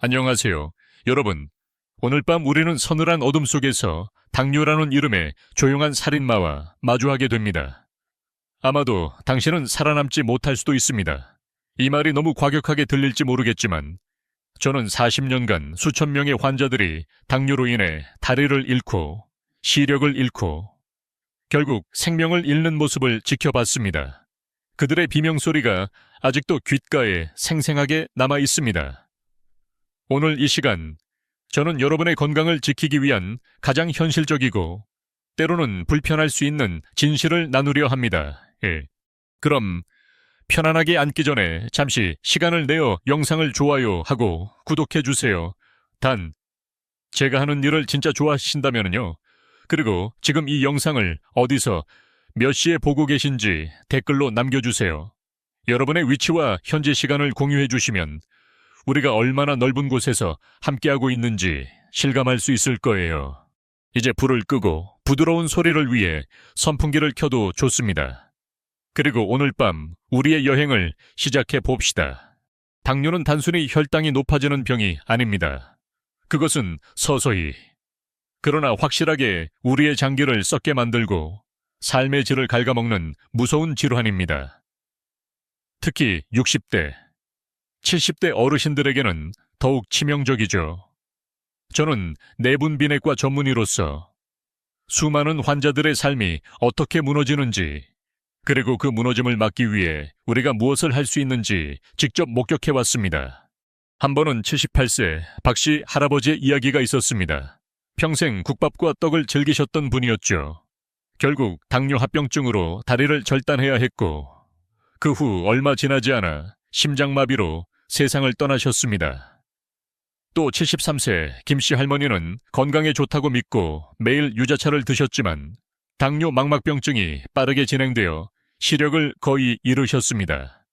안녕하세요. 여러분, 오늘 밤 우리는 서늘한 어둠 속에서 당뇨라는 이름의 조용한 살인마와 마주하게 됩니다. 아마도 당신은 살아남지 못할 수도 있습니다. 이 말이 너무 과격하게 들릴지 모르겠지만 저는 40년간 수천 명의 환자들이 당뇨로 인해 다리를 잃고 시력을 잃고 결국 생명을 잃는 모습을 지켜봤습니다. 그들의 비명소리가 아직도 귓가에 생생하게 남아 있습니다. 오늘 이 시간, 저는 여러분의 건강을 지키기 위한 가장 현실적이고 때로는 불편할 수 있는 진실을 나누려 합니다. 그럼 편안하게 앉기 전에 잠시 시간을 내어 영상을 좋아요하고 구독해주세요. 단, 제가 하는 일을 진짜 좋아하신다면요. 그리고 지금 이 영상을 어디서 몇 시에 보고 계신지 댓글로 남겨주세요. 여러분의 위치와 현재 시간을 공유해주시면 우리가 얼마나 넓은 곳에서 함께하고 있는지 실감할 수 있을 거예요. 이제 불을 끄고 부드러운 소리를 위해 선풍기를 켜도 좋습니다. 그리고 오늘 밤 우리의 여행을 시작해 봅시다. 당뇨는 단순히 혈당이 높아지는 병이 아닙니다. 그것은 서서히, 그러나 확실하게 우리의 장기를 썩게 만들고 삶의 질을 갉아먹는 무서운 질환입니다. 특히 60대, 70대 어르신들에게는 더욱 치명적이죠. 저는 내분비내과 전문의로서 수많은 환자들의 삶이 어떻게 무너지는지, 그리고 그 무너짐을 막기 위해 우리가 무엇을 할 수 있는지 직접 목격해왔습니다. 한 번은 78세 박씨 할아버지의 이야기가 있었습니다. 평생 국밥과 떡을 즐기셨던 분이었죠. 결국 당뇨 합병증으로 다리를 절단해야 했고, 그 후 얼마 지나지 않아 심장마비로 세상을 떠나셨습니다. 또 73세 김씨 할머니는 건강에 좋다고 믿고 매일 유자차를 드셨지만 당뇨 망막병증이 빠르게 진행되어 시력을 거의 잃으셨습니다.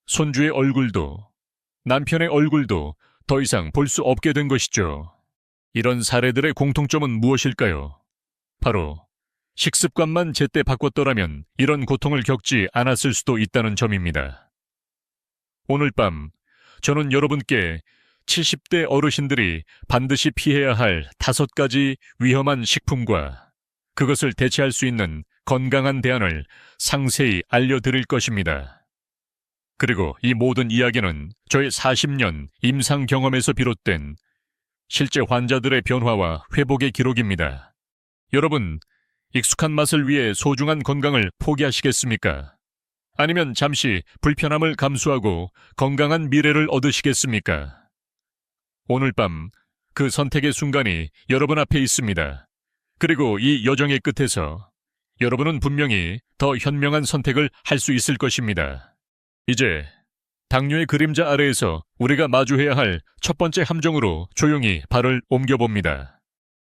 손주의 얼굴도 남편의 얼굴도 더 이상 볼 수 없게 된 것이죠. 이런 사례들의 공통점은 무엇일까요? 바로 식습관만 제때 바꿨더라면 이런 고통을 겪지 않았을 수도 있다는 점입니다. 오늘 밤 저는 여러분께 70대 어르신들이 반드시 피해야 할 5가지 위험한 식품과 그것을 대체할 수 있는 건강한 대안을 상세히 알려드릴 것입니다. 그리고 이 모든 이야기는 저의 40년 임상 경험에서 비롯된 실제 환자들의 변화와 회복의 기록입니다. 여러분, 익숙한 맛을 위해 소중한 건강을 포기하시겠습니까? 아니면 잠시 불편함을 감수하고 건강한 미래를 얻으시겠습니까? 오늘 밤 그 선택의 순간이 여러분 앞에 있습니다. 그리고 이 여정의 끝에서 여러분은 분명히 더 현명한 선택을 할 수 있을 것입니다. 이제 당뇨의 그림자 아래에서 우리가 마주해야 할 첫 번째 함정으로 조용히 발을 옮겨봅니다.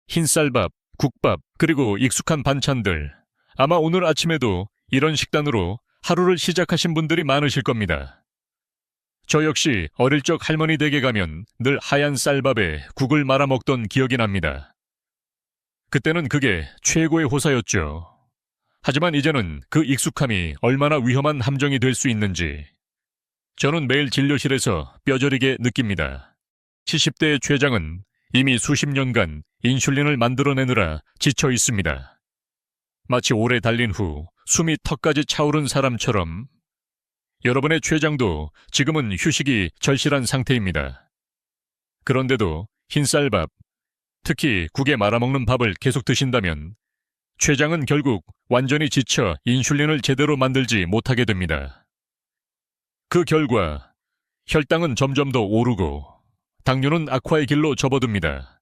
흰쌀밥, 국밥, 그리고 익숙한 반찬들. 아마 오늘 아침에도 이런 식단으로 하루를 시작하신 분들이 많으실 겁니다. 저 역시 어릴 적 할머니 댁에 가면 늘 하얀 쌀밥에 국을 말아 먹던 기억이 납니다. 그때는 그게 최고의 호사였죠. 하지만 이제는 그 익숙함이 얼마나 위험한 함정이 될 수 있는지 저는 매일 진료실에서 뼈저리게 느낍니다. 70대의 췌장은 이미 수십 년간 인슐린을 만들어내느라 지쳐 있습니다. 마치 오래 달린 후 숨이 턱까지 차오른 사람처럼 여러분의 췌장도 지금은 휴식이 절실한 상태입니다. 그런데도 흰쌀밥, 특히 국에 말아먹는 밥을 계속 드신다면 췌장은 결국 완전히 지쳐 인슐린을 제대로 만들지 못하게 됩니다. 그 결과 혈당은 점점 더 오르고 당뇨는 악화의 길로 접어듭니다.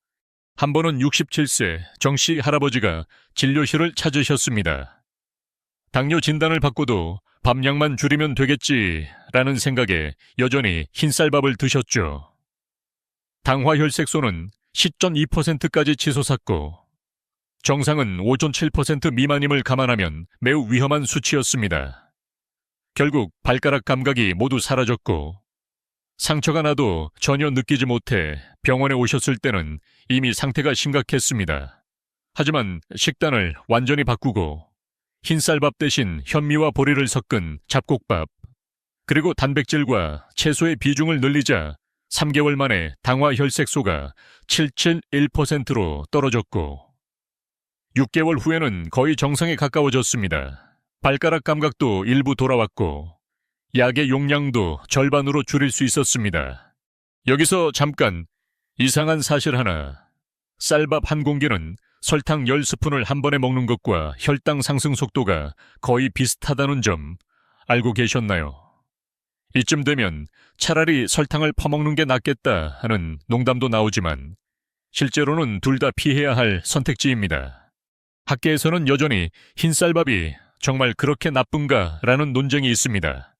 한 번은 67세 정씨 할아버지가 진료실을 찾으셨습니다. 당뇨 진단을 받고도 밥량만 줄이면 되겠지라는 생각에 여전히 흰쌀밥을 드셨죠. 당화혈색소는 10.2%까지 치솟았고 정상은 5.7% 미만임을 감안하면 매우 위험한 수치였습니다. 결국 발가락 감각이 모두 사라졌고 상처가 나도 전혀 느끼지 못해 병원에 오셨을 때는 이미 상태가 심각했습니다. 하지만 식단을 완전히 바꾸고 흰쌀밥 대신 현미와 보리를 섞은 잡곡밥, 그리고 단백질과 채소의 비중을 늘리자 3개월 만에 당화 혈색소가 771%로 떨어졌고 6개월 후에는 거의 정상에 가까워졌습니다. 발가락 감각도 일부 돌아왔고 약의 용량도 절반으로 줄일 수 있었습니다. 여기서 잠깐 이상한 사실 하나. 쌀밥 한 공기는 설탕 10스푼을 한 번에 먹는 것과 혈당 상승 속도가 거의 비슷하다는 점 알고 계셨나요? 이쯤 되면 차라리 설탕을 퍼먹는 게 낫겠다 하는 농담도 나오지만 실제로는 둘 다 피해야 할 선택지입니다. 학계에서는 여전히 흰쌀밥이 정말 그렇게 나쁜가 라는 논쟁이 있습니다.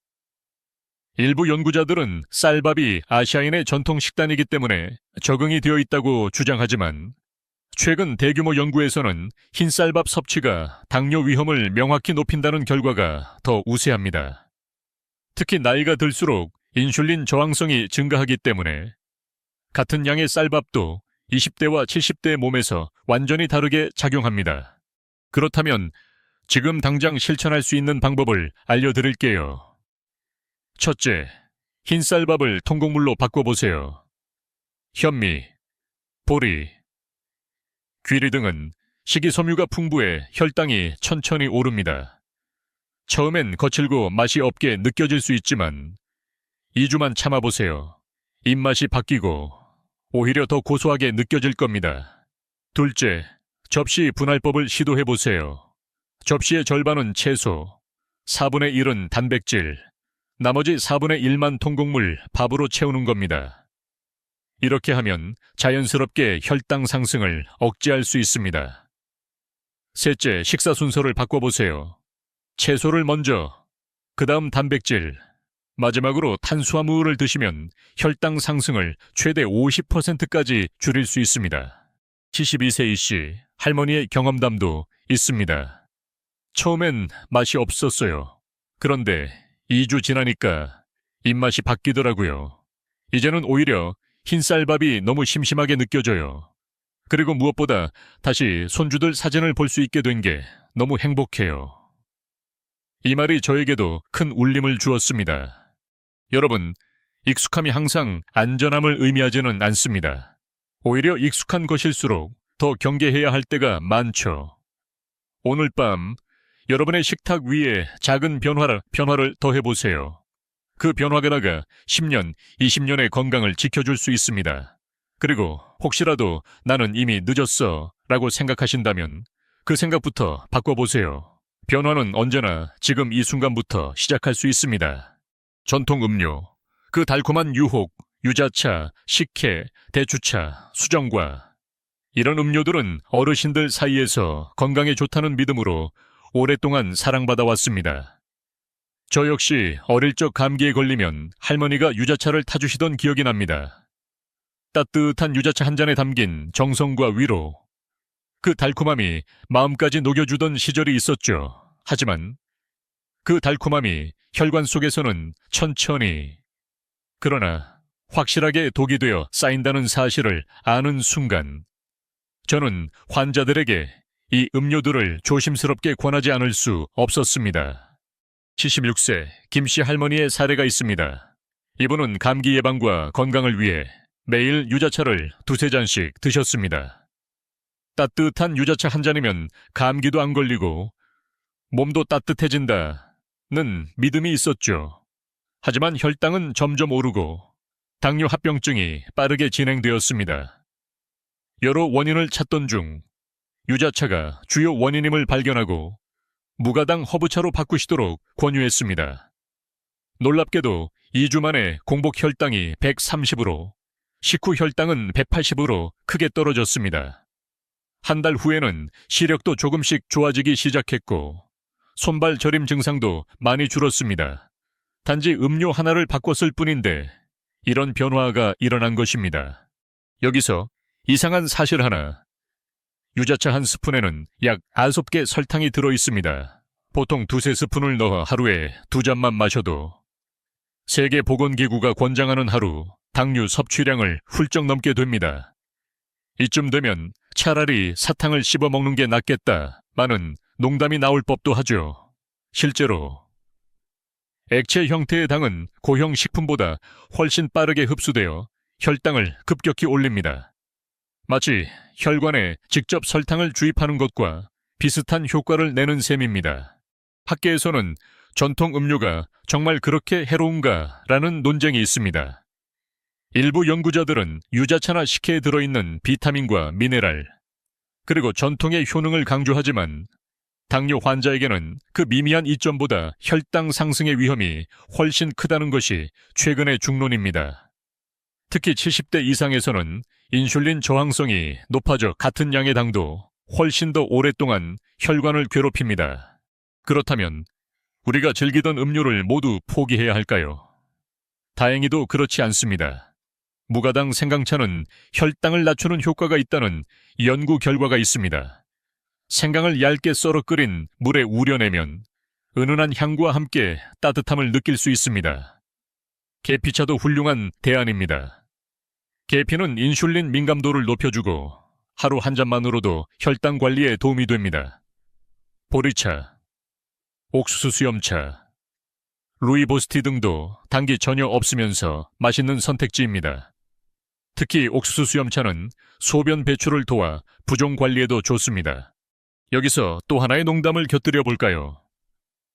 일부 연구자들은 쌀밥이 아시아인의 전통 식단이기 때문에 적응이 되어 있다고 주장하지만 최근 대규모 연구에서는 흰쌀밥 섭취가 당뇨 위험을 명확히 높인다는 결과가 더 우세합니다. 특히 나이가 들수록 인슐린 저항성이 증가하기 때문에 같은 양의 쌀밥도 20대와 70대의 몸에서 완전히 다르게 작용합니다. 그렇다면 지금 당장 실천할 수 있는 방법을 알려드릴게요. 첫째, 흰쌀밥을 통곡물로 바꿔보세요. 현미, 보리, 귀리 등은 식이섬유가 풍부해 혈당이 천천히 오릅니다. 처음엔 거칠고 맛이 없게 느껴질 수 있지만 2주만 참아보세요. 입맛이 바뀌고 오히려 더 고소하게 느껴질 겁니다. 둘째, 접시 분할법을 시도해보세요. 접시의 절반은 채소, 4분의 1은 단백질, 나머지 4분의 1만 통곡물 밥으로 채우는 겁니다. 이렇게 하면 자연스럽게 혈당 상승을 억제할 수 있습니다. 셋째, 식사 순서를 바꿔보세요. 채소를 먼저, 그 다음 단백질, 마지막으로 탄수화물을 드시면 혈당 상승을 최대 50%까지 줄일 수 있습니다. 72세 이씨, 할머니의 경험담도 있습니다. 처음엔 맛이 없었어요. 그런데 2주 지나니까 입맛이 바뀌더라고요. 이제는 오히려 흰쌀밥이 너무 심심하게 느껴져요. 그리고 무엇보다 다시 손주들 사진을 볼 수 있게 된 게 너무 행복해요. 이 말이 저에게도 큰 울림을 주었습니다. 여러분, 익숙함이 항상 안전함을 의미하지는 않습니다. 오히려 익숙한 것일수록 더 경계해야 할 때가 많죠. 오늘 밤 여러분의 식탁 위에 작은 변화를 더해보세요. 그 변화가 10년, 20년의 건강을 지켜줄 수 있습니다. 그리고 혹시라도 나는 이미 늦었어 라고 생각하신다면 그 생각부터 바꿔보세요. 변화는 언제나 지금 이 순간부터 시작할 수 있습니다. 전통 음료, 그 달콤한 유혹, 유자차, 식혜, 대추차, 수정과 이런 음료들은 어르신들 사이에서 건강에 좋다는 믿음으로 오랫동안 사랑받아 왔습니다. 저 역시 어릴 적 감기에 걸리면 할머니가 유자차를 타주시던 기억이 납니다. 따뜻한 유자차 한 잔에 담긴 정성과 위로, 그 달콤함이 마음까지 녹여주던 시절이 있었죠. 하지만 그 달콤함이 혈관 속에서는 천천히, 그러나 확실하게 독이 되어 쌓인다는 사실을 아는 순간 저는 환자들에게 이 음료들을 조심스럽게 권하지 않을 수 없었습니다. 76세 김씨 할머니의 사례가 있습니다. 이분은 감기 예방과 건강을 위해 매일 유자차를 2-3잔씩 드셨습니다. 따뜻한 유자차 한 잔이면 감기도 안 걸리고 몸도 따뜻해진다는 믿음이 있었죠. 하지만 혈당은 점점 오르고 당뇨 합병증이 빠르게 진행되었습니다. 여러 원인을 찾던 중 유자차가 주요 원인임을 발견하고 무가당 허브차로 바꾸시도록 권유했습니다. 놀랍게도 2주 만에 공복 혈당이 130으로 식후 혈당은 180으로 크게 떨어졌습니다. 한 달 후에는 시력도 조금씩 좋아지기 시작했고 손발 저림 증상도 많이 줄었습니다. 단지 음료 하나를 바꿨을 뿐인데 이런 변화가 일어난 것입니다. 여기서 이상한 사실 하나. 유자차 한 스푼에는 약 9개 설탕이 들어있습니다. 보통 2-3스푼을 넣어 하루에 2잔만 마셔도 세계보건기구가 권장하는 하루 당류 섭취량을 훌쩍 넘게 됩니다. 이쯤 되면 차라리 사탕을 씹어 먹는 게 낫겠다마는 농담이 나올 법도 하죠. 실제로 액체 형태의 당은 고형 식품보다 훨씬 빠르게 흡수되어 혈당을 급격히 올립니다. 마치 혈관에 직접 설탕을 주입하는 것과 비슷한 효과를 내는 셈입니다. 학계에서는 전통 음료가 정말 그렇게 해로운가라는 논쟁이 있습니다. 일부 연구자들은 유자차나 식혜에 들어있는 비타민과 미네랄, 그리고 전통의 효능을 강조하지만 당뇨 환자에게는 그 미미한 이점보다 혈당 상승의 위험이 훨씬 크다는 것이 최근의 중론입니다. 특히 70대 이상에서는 인슐린 저항성이 높아져 같은 양의 당도 훨씬 더 오랫동안 혈관을 괴롭힙니다. 그렇다면 우리가 즐기던 음료를 모두 포기해야 할까요? 다행히도 그렇지 않습니다. 무가당 생강차는 혈당을 낮추는 효과가 있다는 연구 결과가 있습니다. 생강을 얇게 썰어 끓인 물에 우려내면 은은한 향과 함께 따뜻함을 느낄 수 있습니다. 계피차도 훌륭한 대안입니다. 계피는 인슐린 민감도를 높여주고 하루 한 잔만으로도 혈당 관리에 도움이 됩니다. 보리차, 옥수수 수염차, 루이보스티 등도 당기 전혀 없으면서 맛있는 선택지입니다. 특히 옥수수 수염차는 소변 배출을 도와 부종 관리에도 좋습니다. 여기서 또 하나의 농담을 곁들여 볼까요?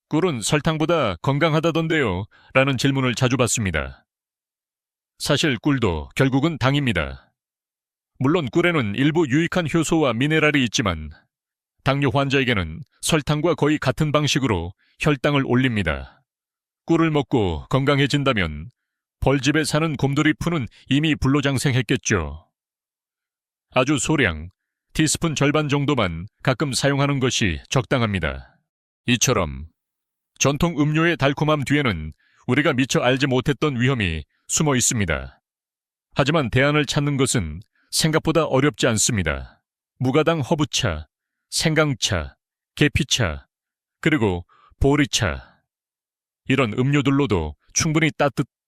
꿀은 설탕보다 건강하다던데요? 라는 질문을 자주 받습니다. 사실 꿀도 결국은 당입니다. 물론 꿀에는 일부 유익한 효소와 미네랄이 있지만 당뇨 환자에게는 설탕과 거의 같은 방식으로 혈당을 올립니다. 꿀을 먹고 건강해진다면 벌집에 사는 곰돌이 푸는 이미 불로장생했겠죠. 아주 소량, 티스푼 절반 정도만 가끔 사용하는 것이 적당합니다. 이처럼 전통 음료의 달콤함 뒤에는 우리가 미처 알지 못했던 위험이 숨어 있습니다. 하지만 대안을 찾는 것은 생각보다 어렵지 않습니다. 무가당 허브차, 생강차, 계피차, 그리고 보리차. 이런 음료들로도 충분히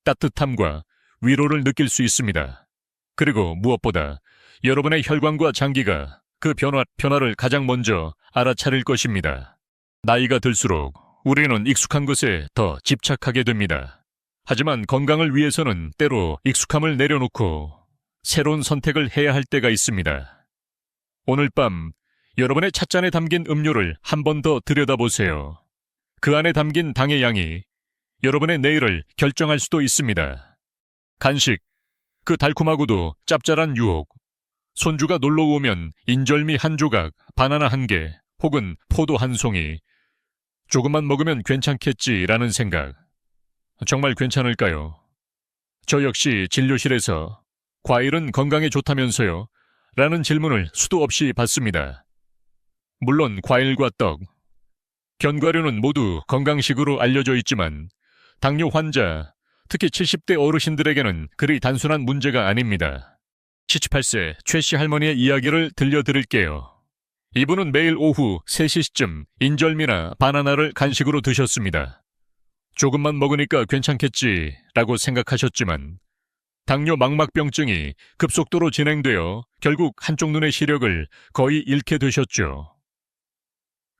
따뜻함과 위로를 느낄 수 있습니다. 그리고 무엇보다 여러분의 혈관과 장기가 그 변화를 가장 먼저 알아차릴 것입니다. 나이가 들수록 우리는 익숙한 것에 더 집착하게 됩니다. 하지만 건강을 위해서는 때로 익숙함을 내려놓고 새로운 선택을 해야 할 때가 있습니다. 오늘 밤 여러분의 찻잔에 담긴 음료를 한 번 더 들여다보세요. 그 안에 담긴 당의 양이 여러분의 내일을 결정할 수도 있습니다. 간식, 그 달콤하고도 짭짤한 유혹, 손주가 놀러 오면 인절미 한 조각, 바나나 한 개, 혹은 포도 한 송이, 조금만 먹으면 괜찮겠지라는 생각. 정말 괜찮을까요? 저 역시 진료실에서 과일은 건강에 좋다면서요? 라는 질문을 수도 없이 받습니다. 물론 과일과 떡, 견과류는 모두 건강식으로 알려져 있지만 당뇨 환자, 특히 70대 어르신들에게는 그리 단순한 문제가 아닙니다. 78세 최씨 할머니의 이야기를 들려드릴게요. 이분은 매일 오후 3시쯤 인절미나 바나나를 간식으로 드셨습니다. 조금만 먹으니까 괜찮겠지라고 생각하셨지만 당뇨 망막병증이 급속도로 진행되어 결국 한쪽 눈의 시력을 거의 잃게 되셨죠.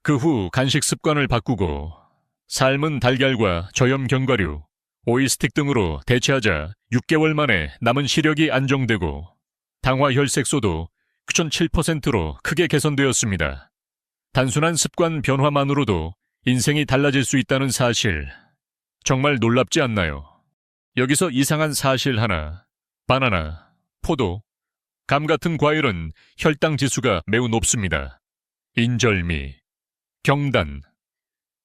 그 후 간식 습관을 바꾸고 삶은 달걀과 저염 견과류, 오이스틱 등으로 대체하자 6개월 만에 남은 시력이 안정되고 당화 혈색소도 9.7%로 크게 개선되었습니다. 단순한 습관 변화만으로도 인생이 달라질 수 있다는 사실, 정말 놀랍지 않나요? 여기서 이상한 사실 하나, 바나나, 포도, 감 같은 과일은 혈당 지수가 매우 높습니다. 인절미, 경단,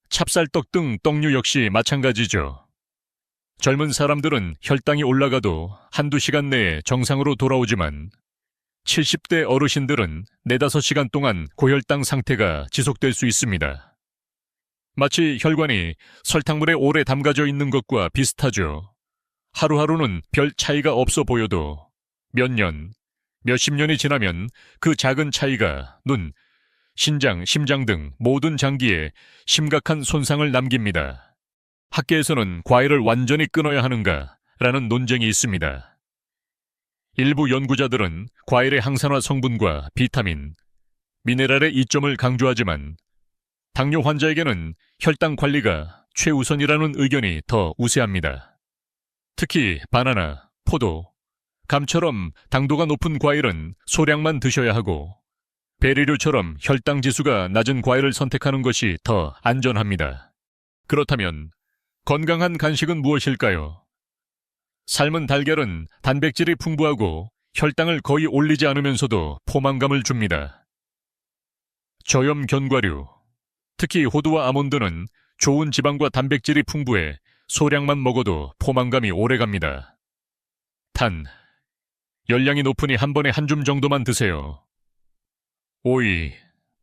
찹쌀떡 등 떡류 역시 마찬가지죠. 젊은 사람들은 혈당이 올라가도 한두 시간 내에 정상으로 돌아오지만 70대 어르신들은 4-5시간 동안 고혈당 상태가 지속될 수 있습니다. 마치 혈관이 설탕물에 오래 담가져 있는 것과 비슷하죠. 하루하루는 별 차이가 없어 보여도 몇 년, 몇십 년이 지나면 그 작은 차이가 눈, 신장, 심장 등 모든 장기에 심각한 손상을 남깁니다. 학계에서는 과일을 완전히 끊어야 하는가라는 논쟁이 있습니다. 일부 연구자들은 과일의 항산화 성분과 비타민, 미네랄의 이점을 강조하지만 당뇨 환자에게는 혈당 관리가 최우선이라는 의견이 더 우세합니다. 특히 바나나, 포도, 감처럼 당도가 높은 과일은 소량만 드셔야 하고 베리류처럼 혈당 지수가 낮은 과일을 선택하는 것이 더 안전합니다. 그렇다면 건강한 간식은 무엇일까요? 삶은 달걀은 단백질이 풍부하고 혈당을 거의 올리지 않으면서도 포만감을 줍니다. 저염 견과류, 특히 호두와 아몬드는 좋은 지방과 단백질이 풍부해 소량만 먹어도 포만감이 오래갑니다. 단, 열량이 높으니 한 번에 한 줌 정도만 드세요. 오이,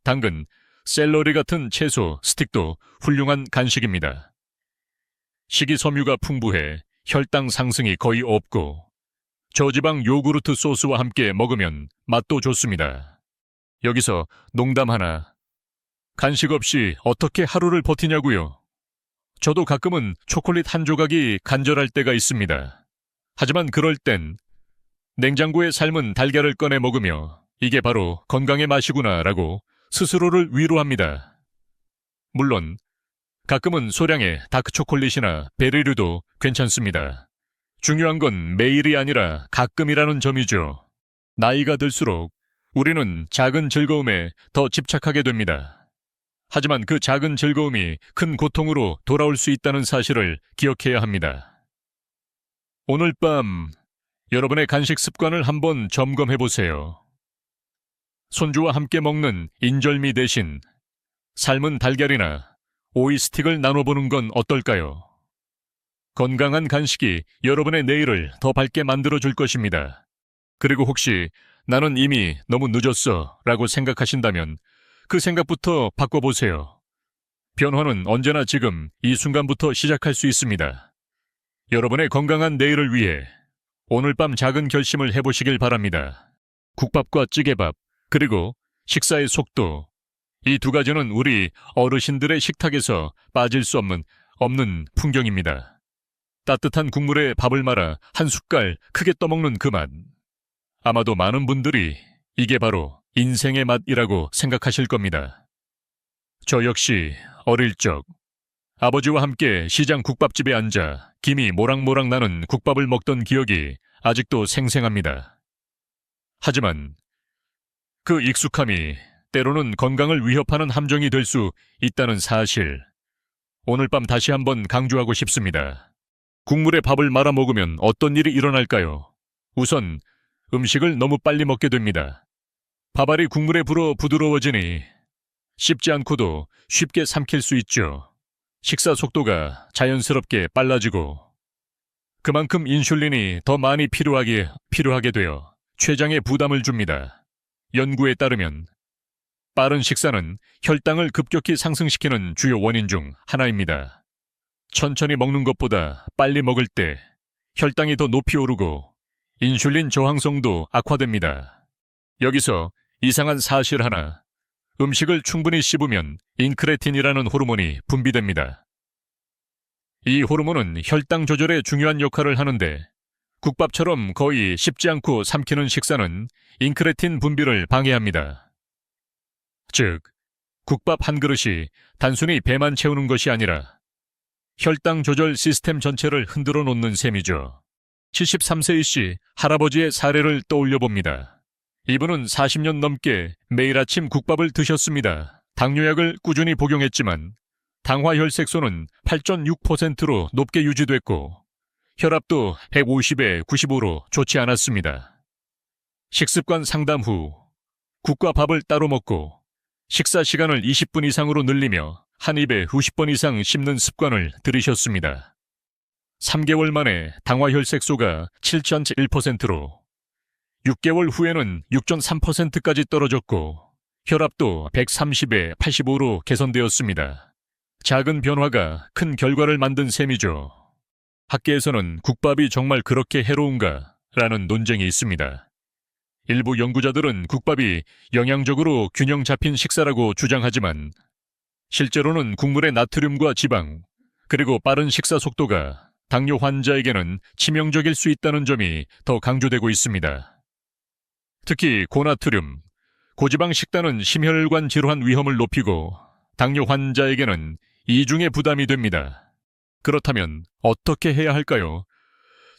당근, 샐러리 같은 채소, 스틱도 훌륭한 간식입니다. 식이섬유가 풍부해 혈당 상승이 거의 없고 저지방 요구르트 소스와 함께 먹으면 맛도 좋습니다. 여기서 농담 하나. 간식 없이 어떻게 하루를 버티냐고요? 저도 가끔은 초콜릿 한 조각이 간절할 때가 있습니다. 하지만 그럴 땐 냉장고에 삶은 달걀을 꺼내 먹으며 이게 바로 건강의 맛이구나라고 스스로를 위로합니다. 물론 가끔은 소량의 다크초콜릿이나 베리류도 괜찮습니다. 중요한 건 매일이 아니라 가끔이라는 점이죠. 나이가 들수록 우리는 작은 즐거움에 더 집착하게 됩니다. 하지만 그 작은 즐거움이 큰 고통으로 돌아올 수 있다는 사실을 기억해야 합니다. 오늘 밤 여러분의 간식 습관을 한번 점검해 보세요. 손주와 함께 먹는 인절미 대신 삶은 달걀이나 오이 스틱을 나눠보는 건 어떨까요? 건강한 간식이 여러분의 내일을 더 밝게 만들어줄 것입니다. 그리고 혹시 나는 이미 너무 늦었어 라고 생각하신다면 그 생각부터 바꿔보세요. 변화는 언제나 지금 이 순간부터 시작할 수 있습니다. 여러분의 건강한 내일을 위해 오늘 밤 작은 결심을 해보시길 바랍니다. 국밥과 찌개밥, 그리고 식사의 속도. 이 두 가지는 우리 어르신들의 식탁에서 빠질 수 없는 풍경입니다. 따뜻한 국물에 밥을 말아 한 숟갈 크게 떠먹는 그 맛. 아마도 많은 분들이 이게 바로 인생의 맛이라고 생각하실 겁니다. 저 역시 어릴 적 아버지와 함께 시장 국밥집에 앉아 김이 모락모락 나는 국밥을 먹던 기억이 아직도 생생합니다. 하지만 그 익숙함이 때로는 건강을 위협하는 함정이 될 수 있다는 사실, 오늘 밤 다시 한번 강조하고 싶습니다. 국물에 밥을 말아 먹으면 어떤 일이 일어날까요? 우선 음식을 너무 빨리 먹게 됩니다. 밥알이 국물에 불어 부드러워지니 씹지 않고도 쉽게 삼킬 수 있죠. 식사 속도가 자연스럽게 빨라지고 그만큼 인슐린이 더 많이 필요하게 되어 췌장에 부담을 줍니다. 연구에 따르면 빠른 식사는 혈당을 급격히 상승시키는 주요 원인 중 하나입니다. 천천히 먹는 것보다 빨리 먹을 때 혈당이 더 높이 오르고 인슐린 저항성도 악화됩니다. 여기서 이상한 사실 하나. 음식을 충분히 씹으면 인크레틴이라는 호르몬이 분비됩니다. 이 호르몬은 혈당 조절에 중요한 역할을 하는데 국밥처럼 거의 씹지 않고 삼키는 식사는 인크레틴 분비를 방해합니다. 즉, 국밥 한 그릇이 단순히 배만 채우는 것이 아니라 혈당 조절 시스템 전체를 흔들어 놓는 셈이죠. 73세이씨 할아버지의 사례를 떠올려 봅니다. 이분은 40년 넘게 매일 아침 국밥을 드셨습니다. 당뇨약을 꾸준히 복용했지만 당화혈색소는 8.6%로 높게 유지됐고 혈압도 150에 95로 좋지 않았습니다. 식습관 상담 후 국과 밥을 따로 먹고 식사 시간을 20분 이상으로 늘리며 한 입에 50번 이상 씹는 습관을 들이셨습니다. 3개월 만에 당화혈색소가 7.1%로 6개월 후에는 6.3%까지 떨어졌고 혈압도 130에 85로 개선되었습니다. 작은 변화가 큰 결과를 만든 셈이죠. 학계에서는 국밥이 정말 그렇게 해로운가? 라는 논쟁이 있습니다. 일부 연구자들은 국밥이 영양적으로 균형 잡힌 식사라고 주장하지만 실제로는 국물의 나트륨과 지방, 그리고 빠른 식사 속도가 당뇨 환자에게는 치명적일 수 있다는 점이 더 강조되고 있습니다. 특히 고나트륨, 고지방 식단은 심혈관 질환 위험을 높이고 당뇨 환자에게는 이중의 부담이 됩니다. 그렇다면 어떻게 해야 할까요?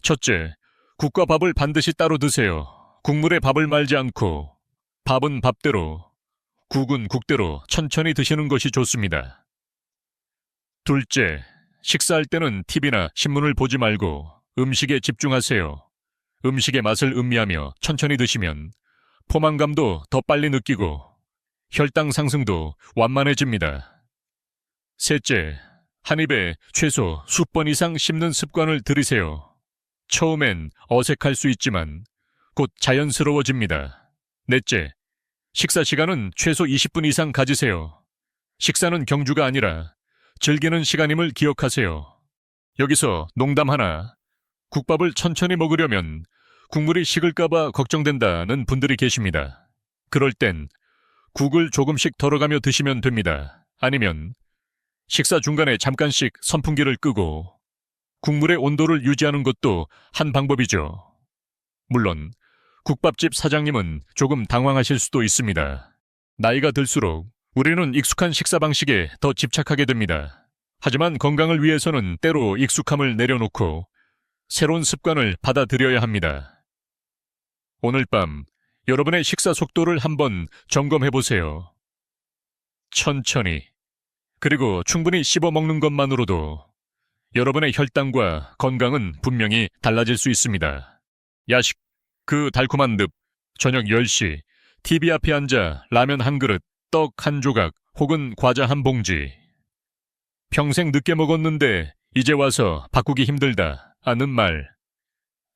첫째, 국과 밥을 반드시 따로 드세요. 국물에 밥을 말지 않고 밥은 밥대로, 국은 국대로 천천히 드시는 것이 좋습니다. 둘째, 식사할 때는 TV나 신문을 보지 말고 음식에 집중하세요. 음식의 맛을 음미하며 천천히 드시면 포만감도 더 빨리 느끼고 혈당 상승도 완만해집니다. 셋째, 한 입에 최소 수번 이상 씹는 습관을 들이세요. 처음엔 어색할 수 있지만 곧 자연스러워집니다. 넷째, 식사 시간은 최소 20분 이상 가지세요. 식사는 경주가 아니라 즐기는 시간임을 기억하세요. 여기서 농담 하나. 국밥을 천천히 먹으려면 국물이 식을까봐 걱정된다는 분들이 계십니다. 그럴 땐 국을 조금씩 덜어가며 드시면 됩니다. 아니면 식사 중간에 잠깐씩 선풍기를 끄고 국물의 온도를 유지하는 것도 한 방법이죠. 물론 국밥집 사장님은 조금 당황하실 수도 있습니다. 나이가 들수록 우리는 익숙한 식사 방식에 더 집착하게 됩니다. 하지만 건강을 위해서는 때로 익숙함을 내려놓고 새로운 습관을 받아들여야 합니다. 오늘 밤 여러분의 식사 속도를 한번 점검해 보세요. 천천히, 그리고 충분히 씹어 먹는 것만으로도 여러분의 혈당과 건강은 분명히 달라질 수 있습니다. 야식, 그 달콤한 늪, 저녁 10시, TV 앞에 앉아 라면 한 그릇, 떡 한 조각, 혹은 과자 한 봉지. 평생 늦게 먹었는데 이제 와서 바꾸기 힘들다 하는 말,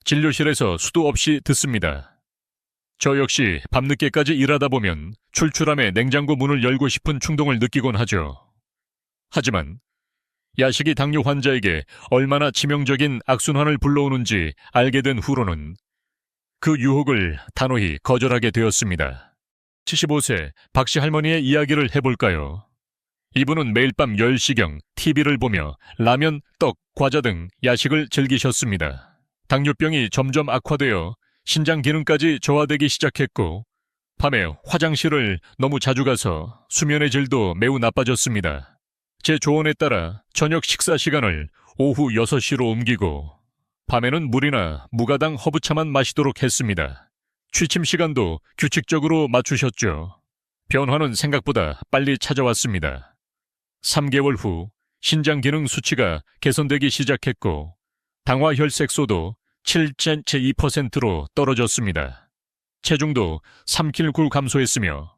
진료실에서 수도 없이 듣습니다. 저 역시 밤늦게까지 일하다 보면 출출함에 냉장고 문을 열고 싶은 충동을 느끼곤 하죠. 하지만 야식이 당뇨 환자에게 얼마나 치명적인 악순환을 불러오는지 알게 된 후로는 그 유혹을 단호히 거절하게 되었습니다. 75세 박씨 할머니의 이야기를 해볼까요? 이분은 매일 밤 10시경 TV를 보며 라면, 떡, 과자 등 야식을 즐기셨습니다. 당뇨병이 점점 악화되어 신장 기능까지 저하되기 시작했고 밤에 화장실을 너무 자주 가서 수면의 질도 매우 나빠졌습니다. 제 조언에 따라 저녁 식사 시간을 오후 6시로 옮기고 밤에는 물이나 무가당 허브차만 마시도록 했습니다. 취침 시간도 규칙적으로 맞추셨죠. 변화는 생각보다 빨리 찾아왔습니다. 3개월 후 신장 기능 수치가 개선되기 시작했고 당화 혈색소도 7.2%로 떨어졌습니다. 체중도 3kg 감소했으며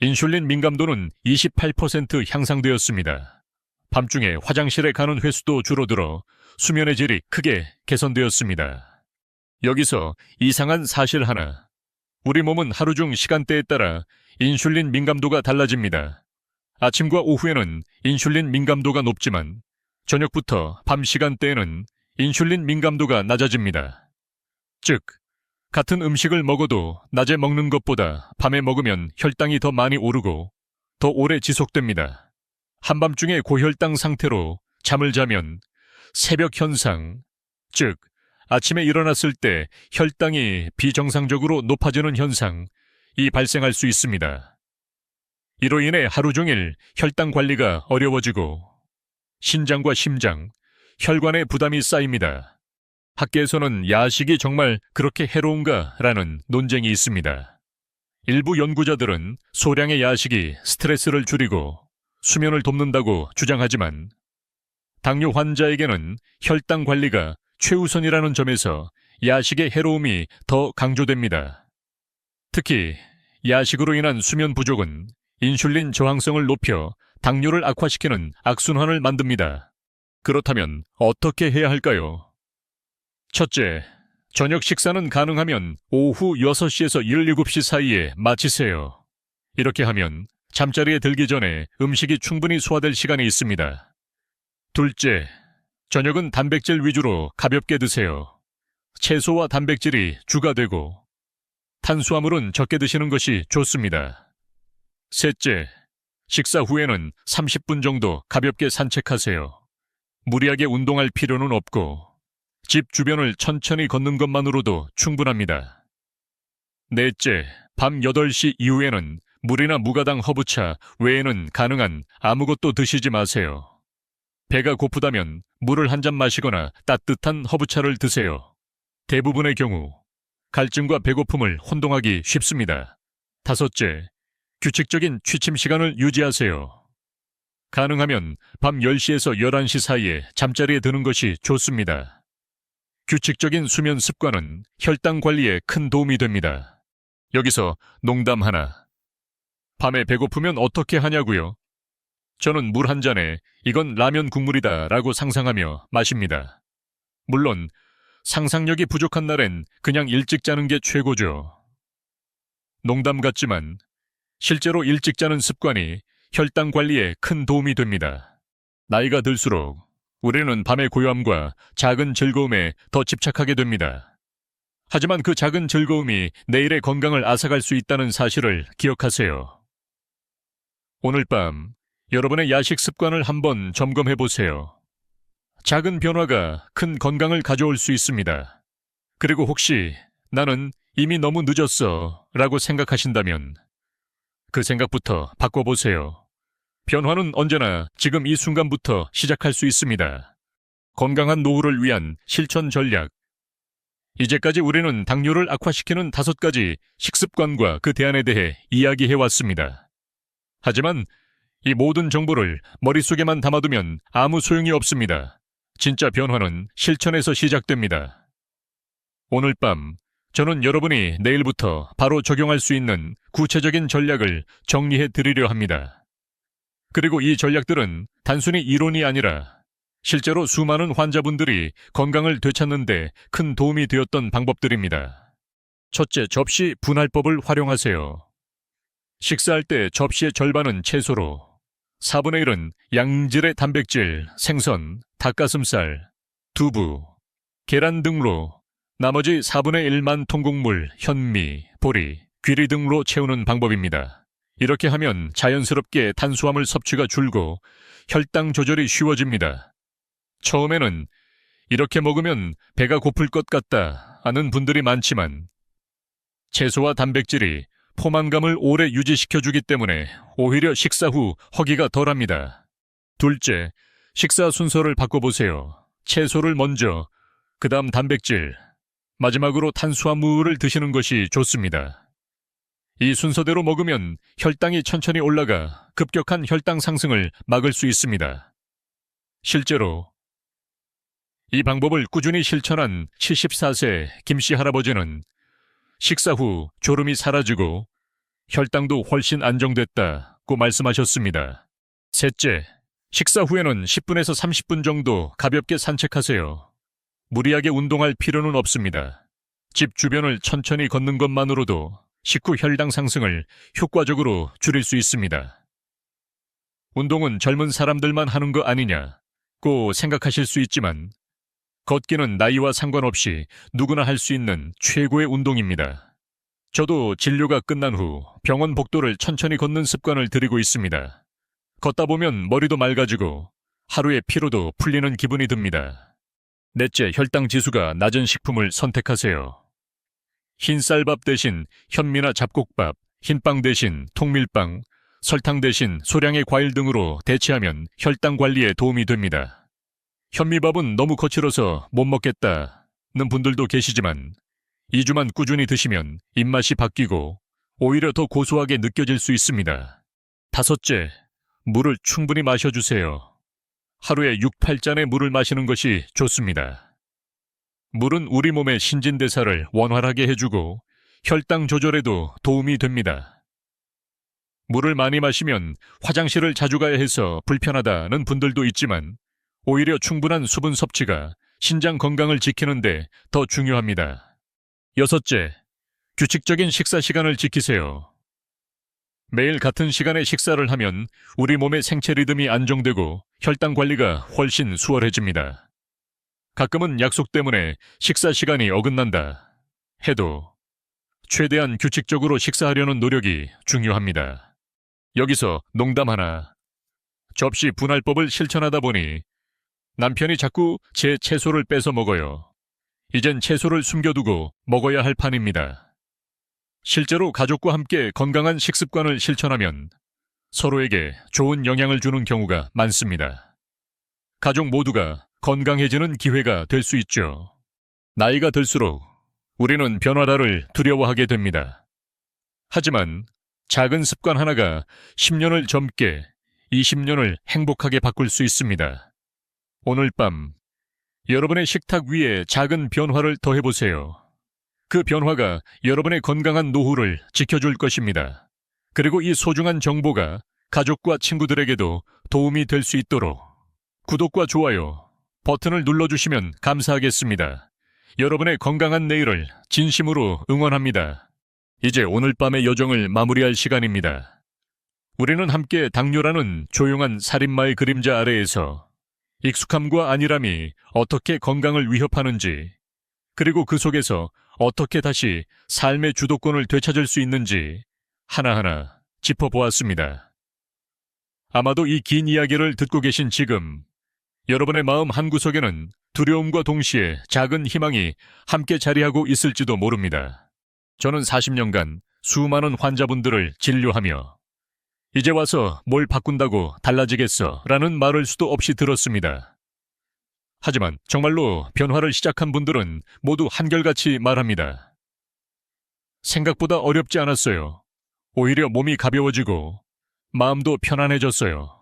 인슐린 민감도는 28% 향상되었습니다. 밤중에 화장실에 가는 횟수도 줄어들어 수면의 질이 크게 개선되었습니다. 여기서 이상한 사실 하나. 우리 몸은 하루 중 시간대에 따라 인슐린 민감도가 달라집니다. 아침과 오후에는 인슐린 민감도가 높지만 저녁부터 밤 시간대에는 인슐린 민감도가 낮아집니다. 즉, 같은 음식을 먹어도 낮에 먹는 것보다 밤에 먹으면 혈당이 더 많이 오르고 더 오래 지속됩니다. 한밤중에 고혈당 상태로 잠을 자면 새벽 현상, 즉 아침에 일어났을 때 혈당이 비정상적으로 높아지는 현상이 발생할 수 있습니다. 이로 인해 하루 종일 혈당 관리가 어려워지고 신장과 심장, 혈관에 부담이 쌓입니다. 학계에서는 야식이 정말 그렇게 해로운가 라는 논쟁이 있습니다. 일부 연구자들은 소량의 야식이 스트레스를 줄이고 수면을 돕는다고 주장하지만 당뇨 환자에게는 혈당 관리가 최우선이라는 점에서 야식의 해로움이 더 강조됩니다. 특히 야식으로 인한 수면 부족은 인슐린 저항성을 높여 당뇨를 악화시키는 악순환을 만듭니다. 그렇다면 어떻게 해야 할까요? 첫째, 저녁 식사는 가능하면 오후 6시에서 17시 사이에 마치세요. 이렇게 하면 잠자리에 들기 전에 음식이 충분히 소화될 시간이 있습니다. 둘째, 저녁은 단백질 위주로 가볍게 드세요. 채소와 단백질이 주가 되고 탄수화물은 적게 드시는 것이 좋습니다. 셋째, 식사 후에는 30분 정도 가볍게 산책하세요. 무리하게 운동할 필요는 없고 집 주변을 천천히 걷는 것만으로도 충분합니다. 넷째, 밤 8시 이후에는 물이나 무가당 허브차 외에는 가능한 아무것도 드시지 마세요. 배가 고프다면 물을 한 잔 마시거나 따뜻한 허브차를 드세요. 대부분의 경우 갈증과 배고픔을 혼동하기 쉽습니다. 다섯째, 규칙적인 취침 시간을 유지하세요. 가능하면 밤 10시에서 11시 사이에 잠자리에 드는 것이 좋습니다. 규칙적인 수면 습관은 혈당 관리에 큰 도움이 됩니다. 여기서 농담 하나. 밤에 배고프면 어떻게 하냐고요? 저는 물 한 잔에 이건 라면 국물이다 라고 상상하며 마십니다. 물론 상상력이 부족한 날엔 그냥 일찍 자는 게 최고죠. 농담 같지만 실제로 일찍 자는 습관이 혈당 관리에 큰 도움이 됩니다. 나이가 들수록 우리는 밤의 고요함과 작은 즐거움에 더 집착하게 됩니다. 하지만 그 작은 즐거움이 내일의 건강을 앗아갈 수 있다는 사실을 기억하세요. 오늘 밤 여러분의 야식 습관을 한번 점검해 보세요. 작은 변화가 큰 건강을 가져올 수 있습니다. 그리고 혹시 나는 이미 너무 늦었어 라고 생각하신다면 그 생각부터 바꿔보세요. 변화는 언제나 지금 이 순간부터 시작할 수 있습니다. 건강한 노후를 위한 실천 전략. 이제까지 우리는 당뇨를 악화시키는 5가지 식습관과 그 대안에 대해 이야기해왔습니다. 하지만 이 모든 정보를 머릿속에만 담아두면 아무 소용이 없습니다. 진짜 변화는 실천에서 시작됩니다. 오늘 밤 저는 여러분이 내일부터 바로 적용할 수 있는 구체적인 전략을 정리해 드리려 합니다. 그리고 이 전략들은 단순히 이론이 아니라 실제로 수많은 환자분들이 건강을 되찾는 데 큰 도움이 되었던 방법들입니다. 첫째, 접시 분할법을 활용하세요. 식사할 때 접시의 절반은 채소로, 4분의 1은 양질의 단백질, 생선, 닭가슴살, 두부, 계란 등으로 나머지 4분의 1만 통곡물, 현미, 보리, 귀리 등으로 채우는 방법입니다. 이렇게 하면 자연스럽게 탄수화물 섭취가 줄고 혈당 조절이 쉬워집니다. 처음에는 이렇게 먹으면 배가 고플 것 같다 하는 분들이 많지만 채소와 단백질이 포만감을 오래 유지시켜주기 때문에 오히려 식사 후 허기가 덜합니다. 둘째, 식사 순서를 바꿔보세요. 채소를 먼저, 그 다음 단백질, 마지막으로 탄수화물을 드시는 것이 좋습니다. 이 순서대로 먹으면 혈당이 천천히 올라가 급격한 혈당 상승을 막을 수 있습니다. 실제로 이 방법을 꾸준히 실천한 74세 김씨 할아버지는 식사 후 졸음이 사라지고 혈당도 훨씬 안정됐다고 말씀하셨습니다. 셋째, 식사 후에는 10분에서 30분 정도 가볍게 산책하세요. 무리하게 운동할 필요는 없습니다. 집 주변을 천천히 걷는 것만으로도 식후 혈당 상승을 효과적으로 줄일 수 있습니다. 운동은 젊은 사람들만 하는 거 아니냐고 생각하실 수 있지만 걷기는 나이와 상관없이 누구나 할 수 있는 최고의 운동입니다. 저도 진료가 끝난 후 병원 복도를 천천히 걷는 습관을 들이고 있습니다. 걷다 보면 머리도 맑아지고 하루의 피로도 풀리는 기분이 듭니다. 넷째, 혈당 지수가 낮은 식품을 선택하세요. 흰쌀밥 대신 현미나 잡곡밥, 흰빵 대신 통밀빵, 설탕 대신 소량의 과일 등으로 대체하면 혈당 관리에 도움이 됩니다. 현미밥은 너무 거칠어서 못 먹겠다는 분들도 계시지만 2주만 꾸준히 드시면 입맛이 바뀌고 오히려 더 고소하게 느껴질 수 있습니다. 다섯째, 물을 충분히 마셔주세요. 하루에 6, 8잔의 물을 마시는 것이 좋습니다. 물은 우리 몸의 신진대사를 원활하게 해주고 혈당 조절에도 도움이 됩니다. 물을 많이 마시면 화장실을 자주 가야 해서 불편하다는 분들도 있지만 오히려 충분한 수분 섭취가 신장 건강을 지키는 데 더 중요합니다. 여섯째, 규칙적인 식사 시간을 지키세요. 매일 같은 시간에 식사를 하면 우리 몸의 생체 리듬이 안정되고 혈당 관리가 훨씬 수월해집니다. 가끔은 약속 때문에 식사 시간이 어긋난다 해도 최대한 규칙적으로 식사하려는 노력이 중요합니다. 여기서 농담 하나. 접시 분할법을 실천하다 보니 남편이 자꾸 제 채소를 뺏어 먹어요. 이젠 채소를 숨겨두고 먹어야 할 판입니다. 실제로 가족과 함께 건강한 식습관을 실천하면 서로에게 좋은 영향을 주는 경우가 많습니다. 가족 모두가 건강해지는 기회가 될 수 있죠. 나이가 들수록 우리는 변화를 두려워하게 됩니다. 하지만 작은 습관 하나가 10년을 젊게, 20년을 행복하게 바꿀 수 있습니다. 오늘 밤 여러분의 식탁 위에 작은 변화를 더해보세요. 그 변화가 여러분의 건강한 노후를 지켜줄 것입니다. 그리고 이 소중한 정보가 가족과 친구들에게도 도움이 될 수 있도록 구독과 좋아요 버튼을 눌러주시면 감사하겠습니다. 여러분의 건강한 내일을 진심으로 응원합니다. 이제 오늘 밤의 여정을 마무리할 시간입니다. 우리는 함께 당뇨라는 조용한 살인마의 그림자 아래에서 익숙함과 안일함이 어떻게 건강을 위협하는지, 그리고 그 속에서 어떻게 다시 삶의 주도권을 되찾을 수 있는지 하나하나 짚어보았습니다. 아마도 이 긴 이야기를 듣고 계신 지금 여러분의 마음 한구석에는 두려움과 동시에 작은 희망이 함께 자리하고 있을지도 모릅니다. 저는 40년간 수많은 환자분들을 진료하며 이제 와서 뭘 바꾼다고 달라지겠어 라는 말을 수도 없이 들었습니다. 하지만 정말로 변화를 시작한 분들은 모두 한결같이 말합니다. 생각보다 어렵지 않았어요. 오히려 몸이 가벼워지고 마음도 편안해졌어요.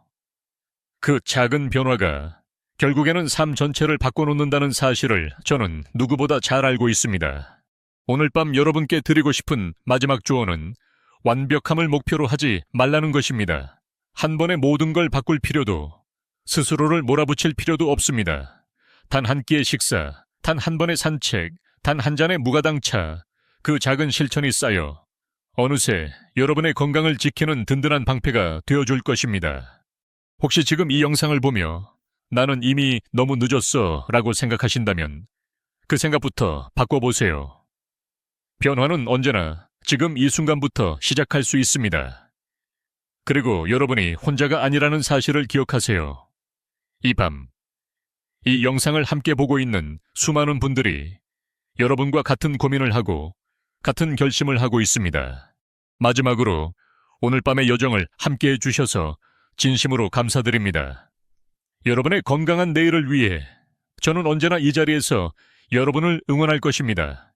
그 작은 변화가 결국에는 삶 전체를 바꿔놓는다는 사실을 저는 누구보다 잘 알고 있습니다. 오늘 밤 여러분께 드리고 싶은 마지막 조언은 완벽함을 목표로 하지 말라는 것입니다. 한 번에 모든 걸 바꿀 필요도, 스스로를 몰아붙일 필요도 없습니다. 단 한 끼의 식사, 단 한 번의 산책, 단 한 잔의 무가당차, 그 작은 실천이 쌓여 어느새 여러분의 건강을 지키는 든든한 방패가 되어줄 것입니다. 혹시 지금 이 영상을 보며 나는 이미 너무 늦었어 라고 생각하신다면 그 생각부터 바꿔보세요. 변화는 언제나 지금 이 순간부터 시작할 수 있습니다. 그리고 여러분이 혼자가 아니라는 사실을 기억하세요. 이 밤, 이 영상을 함께 보고 있는 수많은 분들이 여러분과 같은 고민을 하고 같은 결심을 하고 있습니다. 마지막으로 오늘 밤의 여정을 함께 해주셔서 진심으로 감사드립니다. 여러분의 건강한 내일을 위해 저는 언제나 이 자리에서 여러분을 응원할 것입니다.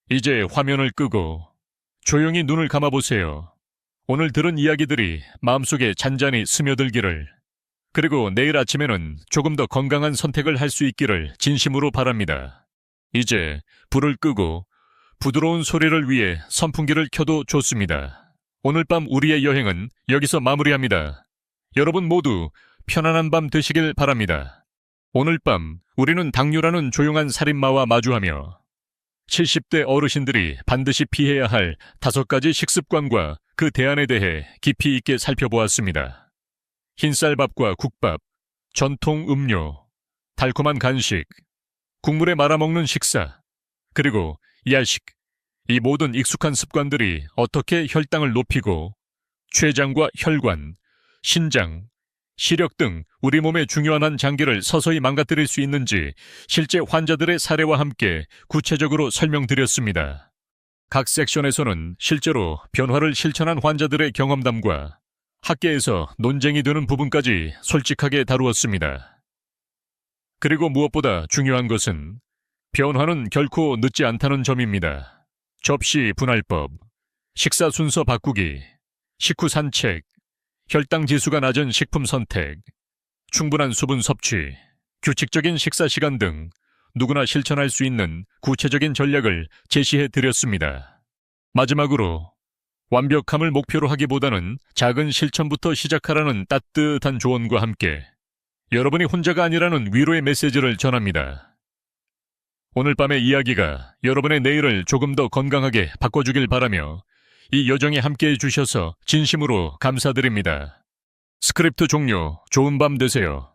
이제 화면을 끄고 조용히 눈을 감아보세요. 오늘 들은 이야기들이 마음속에 잔잔히 스며들기를, 그리고 내일 아침에는 조금 더 건강한 선택을 할 수 있기를 진심으로 바랍니다. 이제 불을 끄고 부드러운 소리를 위해 선풍기를 켜도 좋습니다. 오늘 밤 우리의 여행은 여기서 마무리합니다. 여러분 모두 편안한 밤 되시길 바랍니다. 오늘 밤 우리는 당뇨라는 조용한 살인마와 마주하며 70대 어르신들이 반드시 피해야 할 5가지 식습관과 그 대안에 대해 깊이 있게 살펴보았습니다. 흰쌀밥과 국밥, 전통 음료, 달콤한 간식, 국물에 말아먹는 식사, 그리고 야식, 이 모든 익숙한 습관들이 어떻게 혈당을 높이고 췌장과 혈관, 신장, 시력 등 우리 몸의 중요한 한 장기를 서서히 망가뜨릴 수 있는지 실제 환자들의 사례와 함께 구체적으로 설명드렸습니다. 각 섹션에서는 실제로 변화를 실천한 환자들의 경험담과 학계에서 논쟁이 되는 부분까지 솔직하게 다루었습니다. 그리고 무엇보다 중요한 것은 변화는 결코 늦지 않다는 점입니다. 접시 분할법, 식사 순서 바꾸기, 식후 산책, 혈당 지수가 낮은 식품 선택, 충분한 수분 섭취, 규칙적인 식사 시간 등 누구나 실천할 수 있는 구체적인 전략을 제시해 드렸습니다. 마지막으로 완벽함을 목표로 하기보다는 작은 실천부터 시작하라는 따뜻한 조언과 함께 여러분이 혼자가 아니라는 위로의 메시지를 전합니다. 오늘 밤의 이야기가 여러분의 내일을 조금 더 건강하게 바꿔주길 바라며 이 여정에 함께해 주셔서 진심으로 감사드립니다. 스크립트 종료. 좋은 밤 되세요.